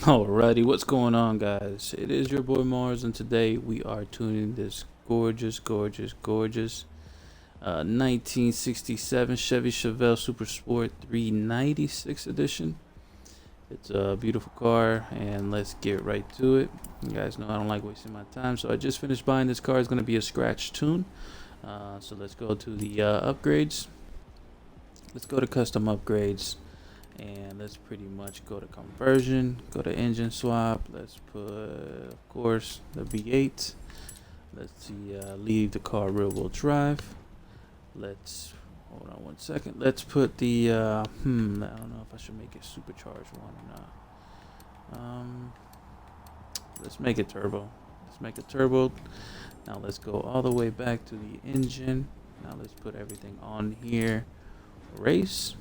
Alrighty, what's going on, guys? It is your boy Mars, and today we are tuning this gorgeous 1967 Chevy Chevelle Super Sport 396 edition. It's a beautiful car, and let's get right to it. You guys know I don't like wasting my time, so I just finished buying this car. It's going to be a scratch tune. So let's go to the upgrades. Let's go to custom upgrades. And let's pretty much go to conversion, go to engine swap. Let's put, of course, the V8. Let's see, leave the car rear wheel drive. Let's hold on one second. Let's put the I don't know if I should make it supercharged one or not. Let's make it turbo. Let's make it turbo. Now let's go all the way back to the engine. Now let's put everything on here. Race.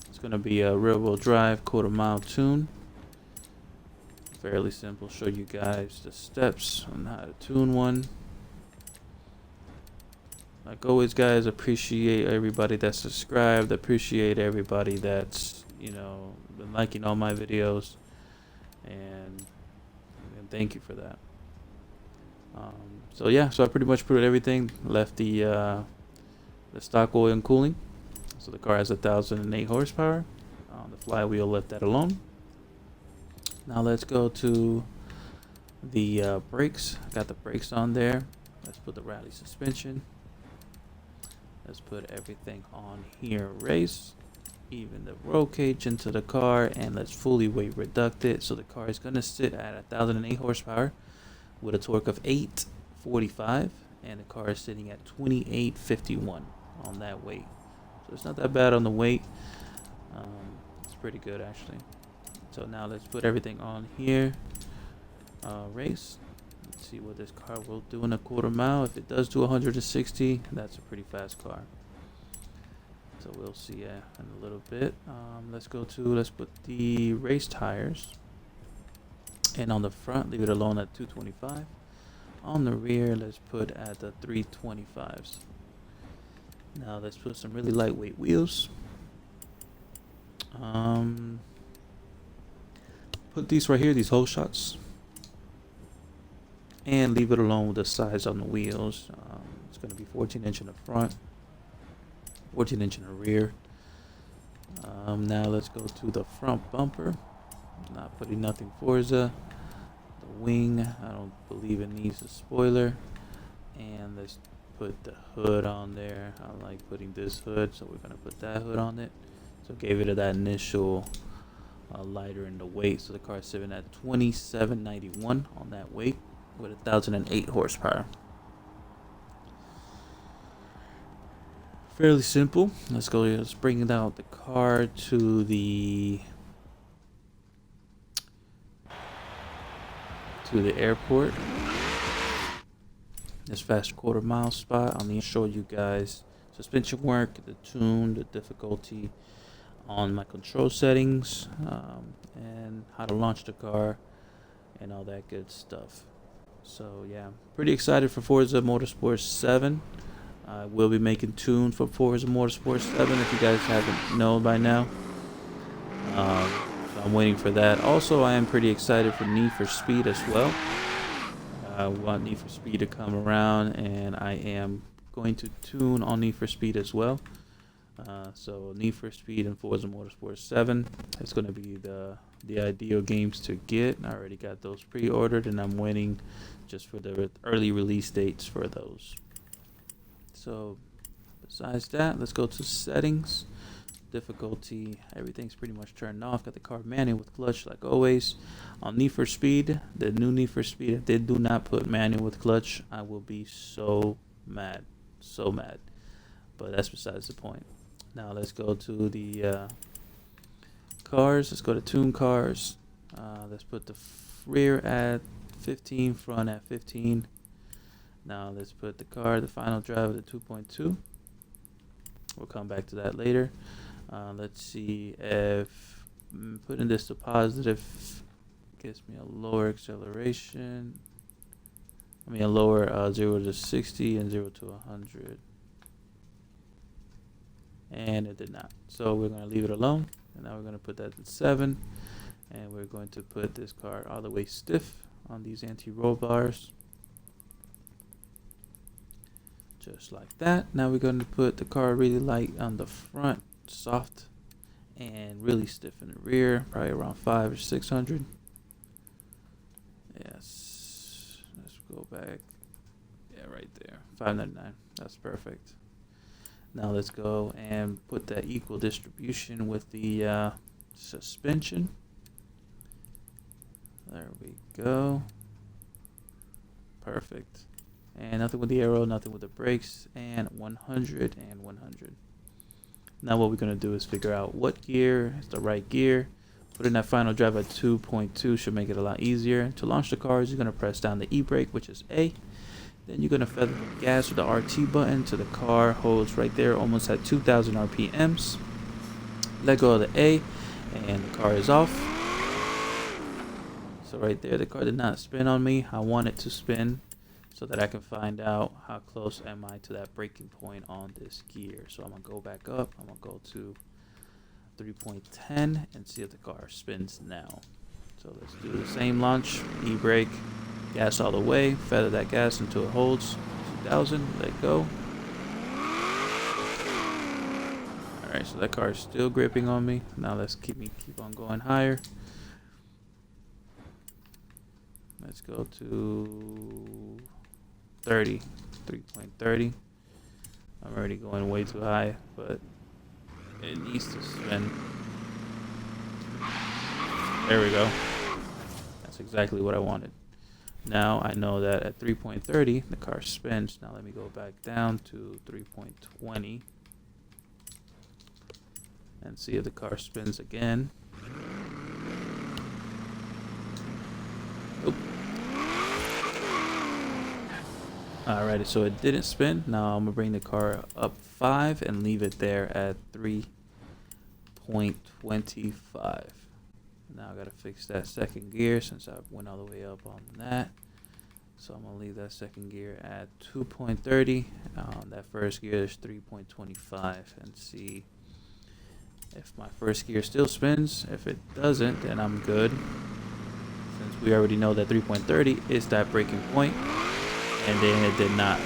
It's going to be a rear wheel drive quarter mile tune. Fairly simple. Show you guys the steps on how to tune one. Like always, guys, appreciate everybody that's subscribed. Appreciate everybody that's, been liking all my videos. And thank you for that. So I pretty much put everything. Left the stock oil and cooling. So the car has 1,008 horsepower. The flywheel, left that alone. Now let's go to the brakes. I got the brakes on there. Let's put the rally suspension. Let's put everything on here. Race. Even the roll cage into the car, and let's fully weight reduct it. So the car is going to sit at 1,008 horsepower with a torque of 845, and the car is sitting at 2851 on that weight. So it's not that bad on the weight. It's pretty good, actually. So now let's put everything on here. Race. Let's see what this car will do in a quarter mile. If it does do 160, that's a pretty fast car. So we'll see in a little bit. Let's put the race tires. And on the front, leave it alone at 225. On the rear, let's put at the 325s. Now let's put some really lightweight wheels. Put these right here, these hole shots, and leave it alone with the size on the wheels. It's going to be 14-inch in the front, 14-inch in the rear. Now let's go to the front bumper. Not putting nothing FORZA. The wing, I don't believe it needs a spoiler. And let's put the hood on there. I like putting this hood, so we're going to put that hood on it. So gave it that initial lighter in the weight. So the car is sitting at 2791 on that weight with 1,008 horsepower. Fairly simple. Let's bring it out the car to the airport. This fast quarter mile spot. I'm going to show you guys suspension work, the tune, the difficulty on my control settings, and how to launch the car and all that good stuff. So yeah, pretty excited for Forza Motorsport 7. I will be making tune for Forza Motorsport 7 if you guys haven't known by now. So I'm waiting for that. Also, I am pretty excited for Need for Speed as well. I want Need for Speed to come around, and I am going to tune on Need for Speed as well. So Need for Speed and Forza Motorsport 7 is going to be the ideal games to get. I already got those pre-ordered, and I'm waiting just for the early release dates for those. So besides that, let's go to settings. Difficulty, everything's pretty much turned off. Got the car manual with clutch like always. On Need for Speed, the new Need for Speed, if they do not put manual with clutch, I will be so mad. But that's besides the point. Now let's go to the cars. Let's go to tune cars. Let's put the rear at 15, front at 15. Now let's put the final drive at 2.2. We'll come back to that later. Let's see if putting this to positive gives me a lower acceleration. A lower 0 to 60 and 0 to 100. And it did not. So we're going to leave it alone. And now we're going to put that at 7. And we're going to put this car all the way stiff on these anti-roll bars. Just like that. Now we're going to put the car really light on the front, soft, and really stiff in the rear, probably around 500 or 600. Yes, let's go back. Yeah, right there, 599. That's perfect. Now let's go and put that equal distribution with the suspension. There we go. Perfect. And nothing with the arrow, nothing with the brakes, and 100 and 100. Now what we're going to do is figure out what gear is the right gear. Putting that final drive at 2.2 should make it a lot easier. To launch the cars, you're going to press down the E-brake, which is A. Then you're going to feather the gas with the RT button till the car holds right there, almost at 2,000 RPMs. Let go of the A, and the car is off. So right there, the car did not spin on me. I want it to spin so that I can find out how close am I to that braking point on this gear. So I'm going to go back up. I'm going to go to 3.10 and see if the car spins now. So let's do the same launch. E-brake, gas all the way, feather that gas until it holds 2,000. Let go. Alright, so that car is still gripping on me. Now let's keep on going higher. Let's go to 30, 3.30. I'm already going way too high, but it needs to spin. There we go. That's exactly what I wanted. Now I know that at 3.30 the car spins. Now let me go back down to 3.20 and see if the car spins again. Oop. Alrighty, so it didn't spin. Now I'm gonna bring the car up 5 and leave it there at 3.25. Now I gotta fix that second gear since I went all the way up on that. So I'm gonna leave that second gear at 2.30. That first gear is 3.25 and see if my first gear still spins. If it doesn't, then I'm good. Since we already know that 3.30 is that braking point. And then it did not.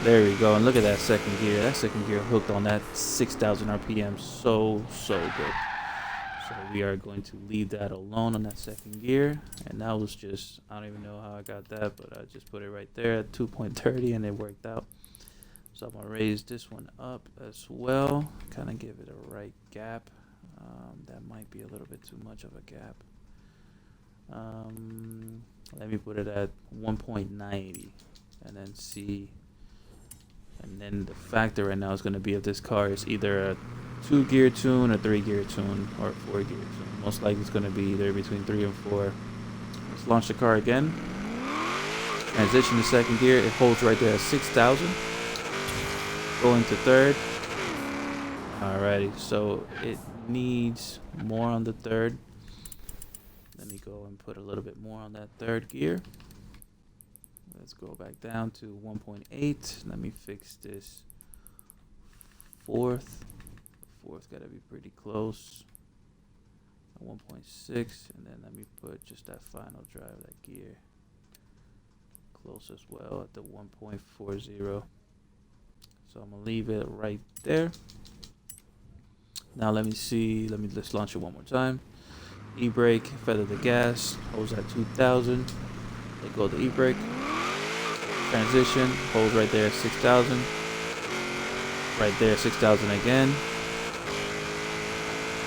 There we go. And look at that second gear. That second gear hooked on that 6,000 RPM. So good. So we are going to leave that alone on that second gear. And that was just, I don't even know how I got that, but I just put it right there at 2.30 and it worked out. So I'm going to raise this one up as well. Kind of give it a right gap. That might be a little bit too much of a gap. Let me put it at 1.90 and then see. And then the factor right now is going to be if this car is either a 2-gear tune, a 3-gear tune, or a 4-gear tune. Most likely it's going to be either between 3 and 4. Let's launch the car again. Transition to second gear. It holds right there at 6,000. Going to third. Alrighty, so it needs more on the third. Let me go and put a little bit more on that third gear. Let's go back down to 1.8. Let me fix this fourth. Fourth got to be pretty close. 1.6, and then let me put just that final drive, that gear, close as well at the 1.40. So I'm gonna leave it right there. Now let me see. Let's launch it one more time. E-brake, feather the gas, holds at 2,000. Let go of the e-brake. Transition, holds right there at 6,000. Right there, 6,000 again.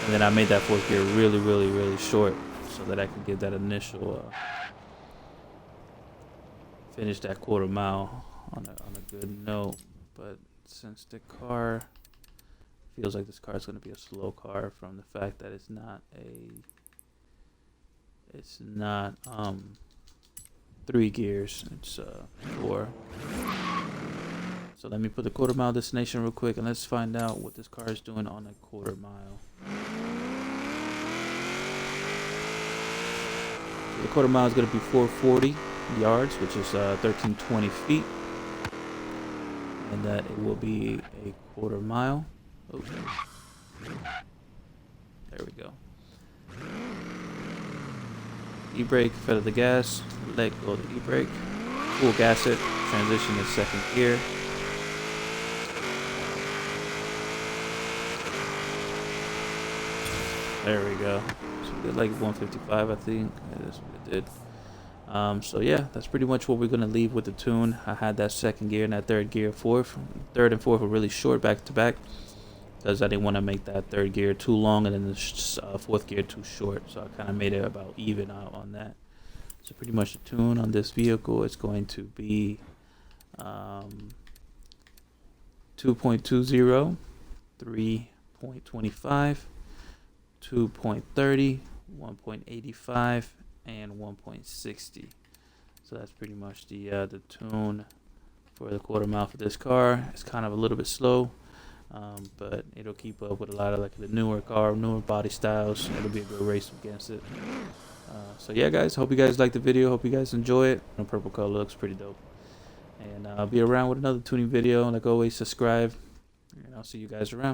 And then I made that fourth gear really short so that I could get that initial finish that quarter mile on a good note. But since the car feels like this car is going to be a slow car from the fact that it's not 3 gears, it's 4. So let me put the quarter mile destination real quick and let's find out what this car is doing on a quarter mile. So the quarter mile is going to be 440 yards, which is 1,320 feet. And that it will be a quarter mile. Okay. There we go. E-brake, feather the gas, let go of the e-brake, full gas it, transition to second gear. There we go. So we did like 155, I think. That's what it did. So yeah, that's pretty much what we're gonna leave with the tune. I had that second gear and that third gear, third and fourth were really short back to back because I didn't want to make that third gear too long and then the fourth gear too short. So I kind of made it about even out on that. So pretty much the tune on this vehicle is going to be 2.20, 3.25, 2.30, 1.85, and 1.60. So that's pretty much the tune for the quarter mile for this car. It's kind of a little bit slow, but it'll keep up with a lot of like the newer body styles. It'll be a good race against it. So yeah, guys, hope you guys like the video. Hope you guys enjoy it. The purple color looks pretty dope. And I'll be around with another tuning video. Like always, subscribe, and I'll see you guys around.